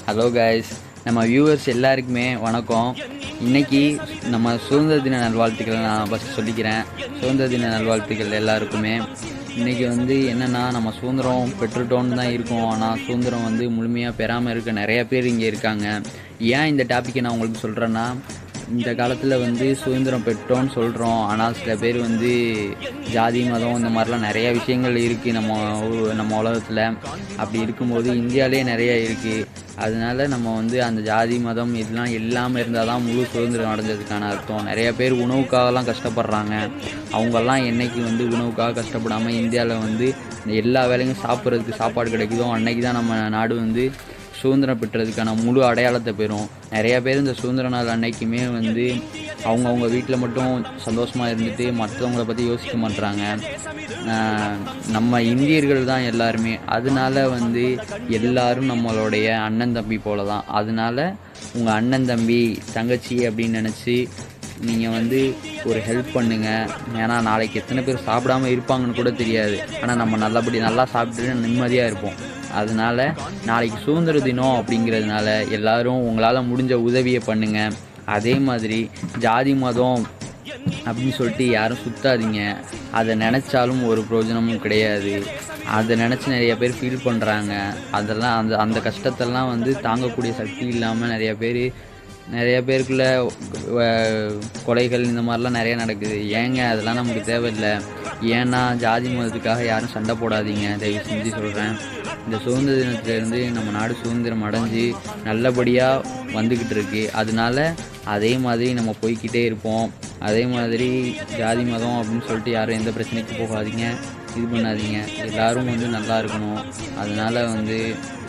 Hello guys, நம்ம viewers எல்லாருக்குமே வணக்கம். இன்னைக்கு நம்ம சுதந்திர தின நல்வாழ்த்துக்களை நான் ஃபஸ்ட்டு சொல்லிக்கிறேன். சுதந்திர தின நல்வாழ்த்துக்கள் எல்லாருக்குமே. இன்றைக்கி என்னென்னா, நம்ம சுதந்திரம் பெற்றுட்டோன்னு தான் இருக்கோம். ஆனால் சுதந்திரம் முழுமையாக பெறாமல் இருக்க நிறைய பேர் இங்கே இருக்காங்க. ஏன் இந்த டாப்பிக்கை நான் உங்களுக்கு சொல்கிறேன்னா, இந்த காலத்தில் சுதந்திரம் பெற்றோன்னு சொல்கிறோம். ஆனால் சில பேர் ஜாதி மதம் இந்த மாதிரிலாம் நிறையா விஷயங்கள் இருக்குது நம்ம உலகத்தில். அப்படி இருக்கும்போது இந்தியாவிலே நிறையா இருக்குது. அதனால நம்ம அந்த ஜாதி மதம் இதெல்லாம் இல்லாமல் இருந்தால் தான் முழு சுதந்திரம் அடைஞ்சதுக்கான அர்த்தம். நிறைய பேர் உணவுக்காகலாம் கஷ்டப்படுறாங்க. அவங்கெல்லாம் என்றைக்கு உணவுக்காக கஷ்டப்படாமல் இந்தியாவில் எல்லா வேலையும் சாப்பிட்றதுக்கு சாப்பாடு கிடைக்குதோ அன்னைக்கு தான் நம்ம நாடு சுதந்திரம் பெற்றதுக்கான முழு அடையாளத்தை பெறும். நிறையா பேர் இந்த சுதந்திர நாள் அன்னைக்குமே அவங்கவுங்க வீட்டில் மட்டும் சந்தோஷமாக இருந்துட்டு மற்றவங்கள பற்றி யோசிக்க மாட்டுறாங்க. நம்ம இந்தியர்கள் தான் எல்லாருமே. அதனால எல்லாரும் நம்மளுடைய அண்ணன் தம்பி போல தான். அதனால உங்கள் அண்ணன் தம்பி தங்கச்சி அப்படின்னு நினச்சி நீங்கள் ஒரு ஹெல்ப் பண்ணுங்கள். ஏன்னா நாளைக்கு எத்தனை பேர் சாப்பிடாமல் இருப்பாங்கன்னு கூட தெரியாது. ஆனால் நம்ம நல்லா சாப்பிட்டுட்டு நிம்மதியாக இருப்போம். அதனால நாளைக்கு சுதந்திர தினம் அப்படிங்கிறதுனால எல்லோரும் உங்களால் முடிஞ்ச உதவியை பண்ணுங்கள். அதே மாதிரி ஜாதி மதம் அப்படின்னு சொல்லிட்டு யாரும் சுத்தாதீங்க. அதை நினச்சாலும் ஒரு பிரயோஜனமும் கிடையாது. அதை நினச்சி நிறைய பேர் ஃபீல் பண்ணுறாங்க. அதெல்லாம் அந்த கஷ்டத்தெல்லாம் தாங்கக்கூடிய சக்தி இல்லாமல் நிறைய பேருக்குள்ள கொலைகள் இந்த மாதிரிலாம் நிறைய நடக்குது. ஏங்க அதெல்லாம் நமக்கு தேவையில்லை. ஏன்னா ஜாதி மதத்துக்காக யாரும் சண்டை போடாதீங்க, தயவு செஞ்சு சொல்கிறேன். இந்த சுதந்திர தினத்திலேருந்து நம்ம நாடு சுதந்திரம் அடைஞ்சு நல்லபடியாக வந்துக்கிட்டு இருக்கு. அதனால அதே மாதிரி நம்ம போய்கிட்டே இருப்போம். அதே மாதிரி ஜாதி மதம் அப்படின்னு சொல்லிட்டு யாரும் எந்த பிரச்சனைக்கு போகாதீங்க, இது பண்ணாதீங்க. எல்லோரும் நல்லா இருக்கணும். அதனால்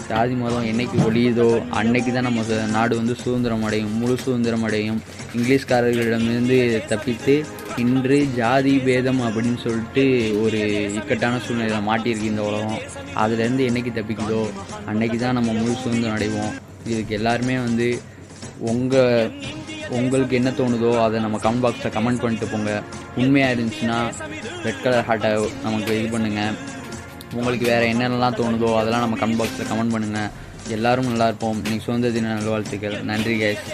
ஜாதி மதம் என்றைக்கு ஒழியுதோ அன்னைக்கு தான் நம்ம நாடு சுதந்திரம் அடையும், முழு சுதந்திரம் அடையும். இங்கிலீஷ்காரர்களிடமிருந்து தப்பித்து இன்று ஜாதி பேதம் அப்படின்னு சொல்லிட்டு ஒரு இக்கட்டான சூழ்நிலையில் மாட்டியிருக்கு இந்த உலகம். அதுலேருந்து என்றைக்கு தப்பிக்குதோ அன்னைக்கு தான் நம்ம முழு சுதந்திரம் அடைவோம். இதுக்கு எல்லாருமே உங்களுக்கு என்ன தோணுதோ அதை நம்ம கமெண்ட் பாக்ஸில் கமெண்ட் பண்ணிட்டு போங்க. உண்மையாக இருந்துச்சுன்னா ரெட் கலர் ஹார்ட்டை நமக்கு இது பண்ணுங்கள். உங்களுக்கு வேறு என்னென்னலாம் தோணுதோ அதெல்லாம் நம்ம கமெண்ட் பாக்ஸில் கமெண்ட் பண்ணுங்கள். எல்லோரும் நல்லா இருப்போம். இன்னைக்கு சுதந்திர தின நல்வாழ்த்துக்கள். நன்றி கைஸ்.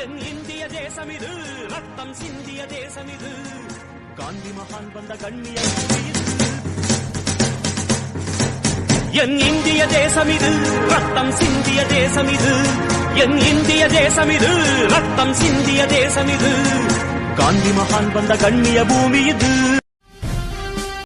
என் இந்திய தேசம் இது, ரத்தம் சிந்திய தேசம் இது. என் இந்திய தேசம் இது, ரத்தம் சிந்திய தேசம் இது. காந்தி மகான் வந்த கண்ணிய பூமி இது.